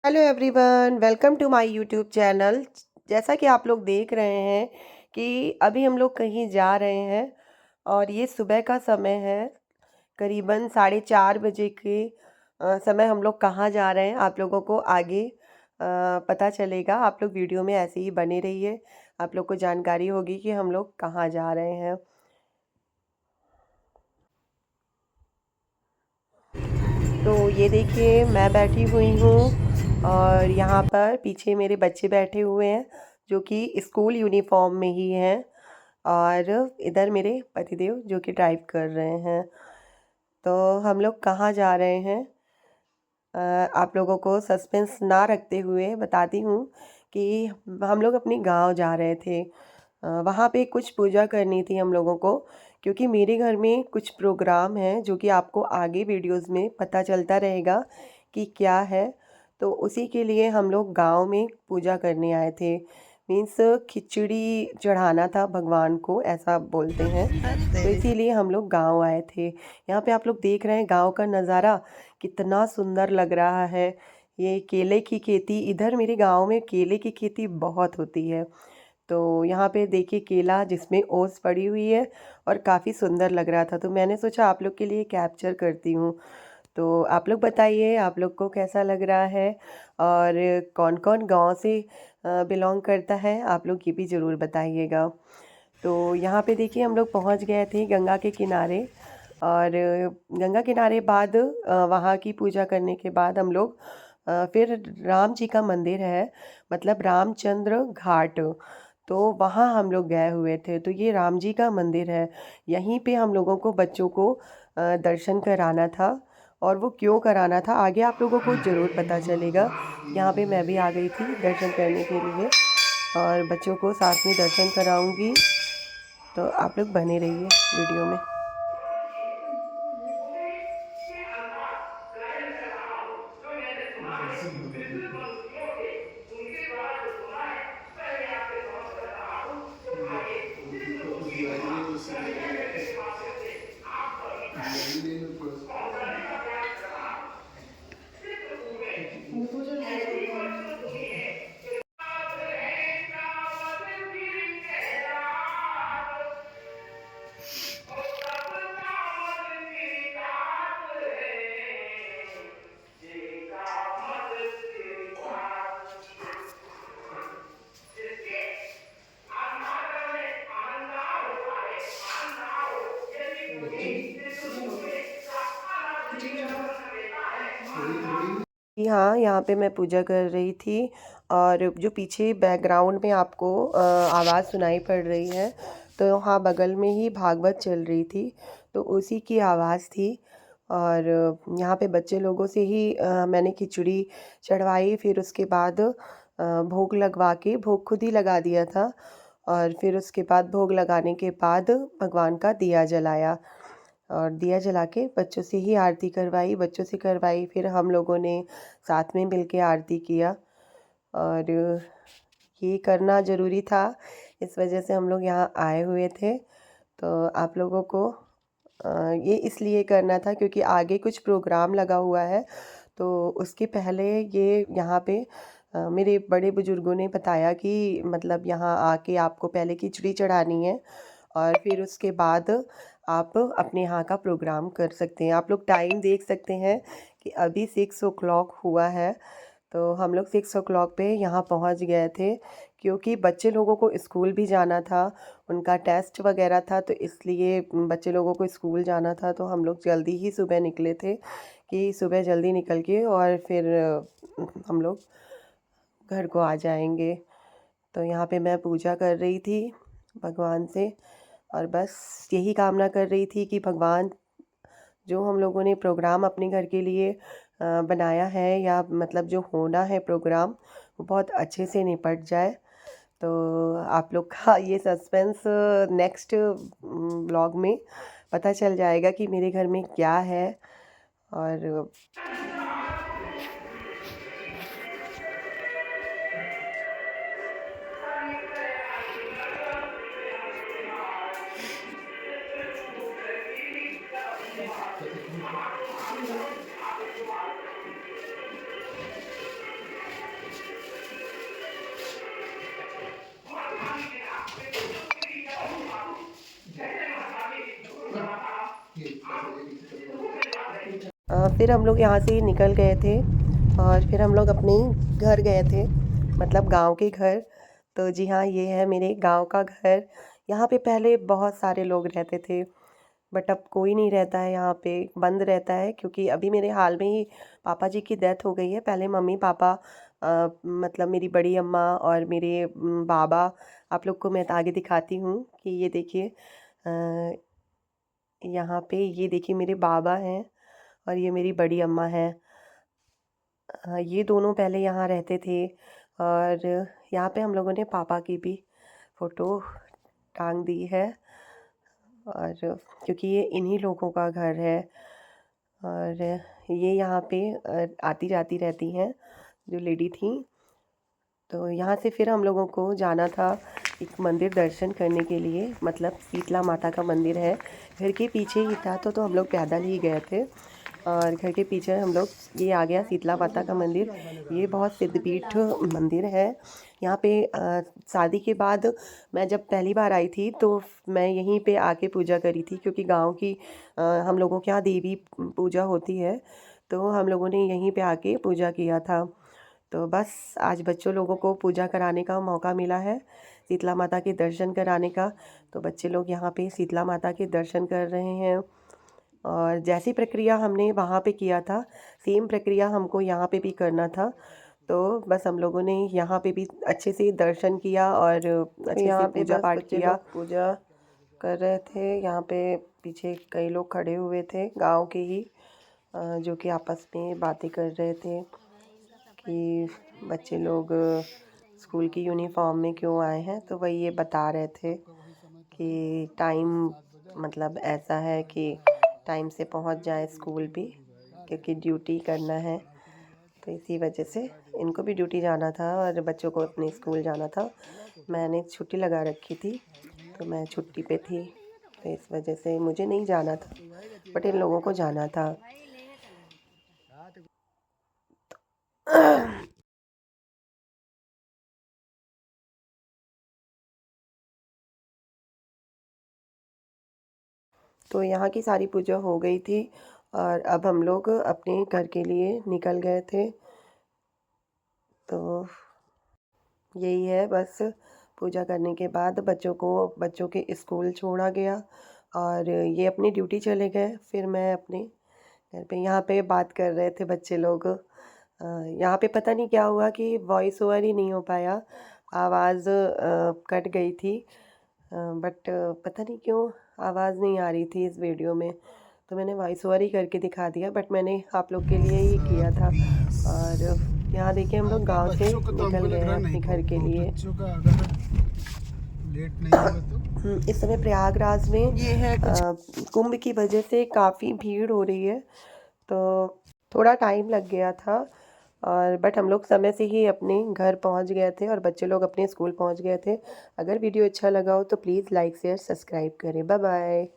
Hello everyone, welcome to my YouTube channel. जैसा कि आप लोग देख रहे हैं कि अभी हम लोग कहीं जा रहे हैं और ये सुबह का समय है। करीबन 4:30 बजे के समय हम लोग कहाँ जा रहे हैं आप लोगों को आगे पता चलेगा। आप लोग वीडियो में ऐसे ही बने रहिए, आप लोग को जानकारी होगी कि हम लोग कहाँ जा रहे हैं। तो ये देखिए, मैं बैठी हुई हूँ और यहाँ पर पीछे मेरे बच्चे बैठे हुए हैं जो कि स्कूल यूनिफॉर्म में ही हैं। और इधर मेरे पतिदेव जो कि ड्राइव कर रहे हैं। तो हम लोग कहाँ जा रहे हैं, आप लोगों को सस्पेंस ना रखते हुए बताती हूँ कि हम लोग अपनी गांव जा रहे थे। वहाँ पे कुछ पूजा करनी थी हम लोगों को, क्योंकि मेरे घर में कुछ प्रोग्राम है जो कि आपको आगे वीडियोस में पता चलता रहेगा कि क्या है। तो उसी के लिए हम लोग गांव में पूजा करने आए थे। मीन्स खिचड़ी चढ़ाना था भगवान को, ऐसा बोलते हैं। तो इसीलिए हम लोग गांव आए थे। यहाँ पे आप लोग देख रहे हैं गांव का नज़ारा कितना सुंदर लग रहा है। ये केले की खेती, इधर मेरे गांव में केले की खेती बहुत होती है। तो यहाँ पे देखिए केला जिसमें ओस पड़ी हुई है और काफ़ी सुंदर लग रहा था, तो मैंने सोचा आप लोग के लिए कैप्चर करती हूँ। तो आप लोग बताइए आप लोग को कैसा लग रहा है और कौन कौन गांव से बिलोंग करता है, आप लोग ये भी ज़रूर बताइएगा। तो यहाँ पे देखिए हम लोग पहुँच गए थे गंगा के किनारे। और गंगा किनारे बाद वहाँ की पूजा करने के बाद हम लोग फिर राम जी का मंदिर है, मतलब रामचंद्र घाट। तो वहाँ हम लोग गए हुए थे। तो ये राम जी का मंदिर है, यहीं पे हम लोगों को बच्चों को दर्शन कराना था। और वो क्यों कराना था आगे आप लोगों को ज़रूर पता चलेगा। यहाँ पे मैं भी आ गई थी दर्शन करने के लिए और बच्चों को साथ में दर्शन कराऊंगी। तो आप लोग बने रहिए वीडियो में। दिवाली में उसी के दिवाली में ऊपर बच्चे थोड़ी थोड़ी जी हाँ, यहाँ पे मैं पूजा कर रही थी और जो पीछे बैकग्राउंड में आपको आवाज़ सुनाई पड़ रही है, तो हाँ बगल में ही भागवत चल रही थी, तो उसी की आवाज़ थी। और यहाँ पे बच्चे लोगों से ही मैंने खिचड़ी चढ़वाई, फिर उसके बाद भोग लगवा के, भोग खुद ही लगा दिया था। और फिर उसके बाद भोग लगाने के बाद भगवान का दिया जलाया और दिया जला के बच्चों से ही आरती करवाई, बच्चों से करवाई, फिर हम लोगों ने साथ में मिल के आरती किया। और ये करना ज़रूरी था, इस वजह से हम लोग यहाँ आए हुए थे। तो आप लोगों को ये इसलिए करना था क्योंकि आगे कुछ प्रोग्राम लगा हुआ है। तो उसके पहले ये यहाँ पे मेरे बड़े बुजुर्गों ने बताया कि मतलब यहाँ आके आपको पहले खिचड़ी चढ़ानी है और फिर उसके बाद आप अपने यहाँ का प्रोग्राम कर सकते हैं। आप लोग टाइम देख सकते हैं कि अभी 6 o'clock हुआ है। तो हम लोग 6 o'clock पे यहाँ पहुँच गए थे, क्योंकि बच्चे लोगों को स्कूल भी जाना था, उनका टेस्ट वगैरह था, तो इसलिए बच्चे लोगों को स्कूल जाना था। तो हम लोग जल्दी ही सुबह निकले थे कि सुबह जल्दी निकल के और फिर हम लोग घर को आ जाएंगे। तो यहाँ पे मैं पूजा कर रही थी भगवान से और बस यही कामना कर रही थी कि भगवान जो हम लोगों ने प्रोग्राम अपने घर के लिए बनाया है, या मतलब जो होना है प्रोग्राम, वो बहुत अच्छे से निपट जाए। तो आप लोग का ये सस्पेंस नेक्स्ट ब्लॉग में पता चल जाएगा कि मेरे घर में क्या है। और फिर हम लोग यहाँ से निकल गए थे और फिर हम लोग अपने घर गए थे, मतलब गांव के घर। तो जी हाँ, ये है मेरे गांव का घर। यहाँ पे पहले बहुत सारे लोग रहते थे, बट अब कोई नहीं रहता है यहाँ पे, बंद रहता है, क्योंकि अभी मेरे हाल में ही पापा जी की डेथ हो गई है। पहले मम्मी पापा मतलब मेरी बड़ी अम्मा और मेरे बाबा, आप लोग को मैं आगे दिखाती हूँ कि ये देखिए, यहाँ पे ये देखिए मेरे बाबा हैं और ये मेरी बड़ी अम्मा है। ये दोनों पहले यहाँ रहते थे और यहाँ पे हम लोगों ने पापा की भी फ़ोटो टांग दी है, और क्योंकि ये इन्हीं लोगों का घर है। और ये यहाँ पे आती जाती रहती हैं जो लेडी थी। तो यहाँ से फिर हम लोगों को जाना था एक मंदिर दर्शन करने के लिए, मतलब शीतला माता का मंदिर है, घर के पीछे ही था। तो हम लोग पैदल ही गए थे और घर के पीछे हम लोग, ये आ गया शीतला माता का मंदिर। ये बहुत सिद्धपीठ मंदिर है। यहाँ पे शादी के बाद मैं जब पहली बार आई थी तो मैं यहीं पे आके पूजा करी थी, क्योंकि गांव की हम लोगों के यहाँ देवी पूजा होती है, तो हम लोगों ने यहीं पे आके पूजा किया था। तो बस आज बच्चों लोगों को पूजा कराने का मौका मिला है, शीतला माता के दर्शन कराने का। तो बच्चे लोग यहाँ पे शीतला माता के दर्शन कर रहे हैं, और जैसी प्रक्रिया हमने वहाँ पे किया था सेम प्रक्रिया हमको यहाँ पे भी करना था। तो बस हम लोगों ने यहाँ पे भी अच्छे से दर्शन किया और अच्छे से पूजा पाठ किया। पूजा कर रहे थे, यहाँ पे पीछे कई लोग खड़े हुए थे गांव के ही, जो कि आपस में बातें कर रहे थे कि बच्चे लोग स्कूल की यूनिफॉर्म में क्यों आए हैं। तो वही ये बता रहे थे कि टाइम मतलब ऐसा है कि टाइम से पहुंच जाए स्कूल भी, क्योंकि ड्यूटी करना है। तो इसी वजह से इनको भी ड्यूटी जाना था और बच्चों को अपने स्कूल जाना था। मैंने छुट्टी लगा रखी थी, तो मैं छुट्टी पे थी, तो इस वजह से मुझे नहीं जाना था, बट इन लोगों को जाना था। तो यहाँ की सारी पूजा हो गई थी और अब हम लोग अपने घर के लिए निकल गए थे। तो यही है, बस पूजा करने के बाद बच्चों के स्कूल छोड़ा गया और ये अपनी ड्यूटी चले गए। फिर मैं अपने घर पे, यहाँ पे बात कर रहे थे बच्चे लोग। यहाँ पे पता नहीं क्या हुआ कि वॉइस ओवर ही नहीं हो पाया, आवाज़ कट गई थी, बट पता नहीं क्यों आवाज़ नहीं आ रही थी इस वीडियो में। तो मैंने वॉइस ओवर ही करके दिखा दिया, बट मैंने आप लोग के लिए ही किया था। और यहाँ देखिए हम लोग गांव से निकल गए हैं अपने घर के लिए। बच्चों का अगर लेट नहीं होगा तो इस समय प्रयागराज में ये है कुंभ की वजह से काफ़ी भीड़ हो रही है, तो थोड़ा टाइम लग गया था। और बट हम लोग समय से ही अपने घर पहुंच गए थे और बच्चे लोग अपने स्कूल पहुंच गए थे। अगर वीडियो अच्छा लगा हो तो प्लीज़ लाइक शेयर सब्सक्राइब करें। Bye bye.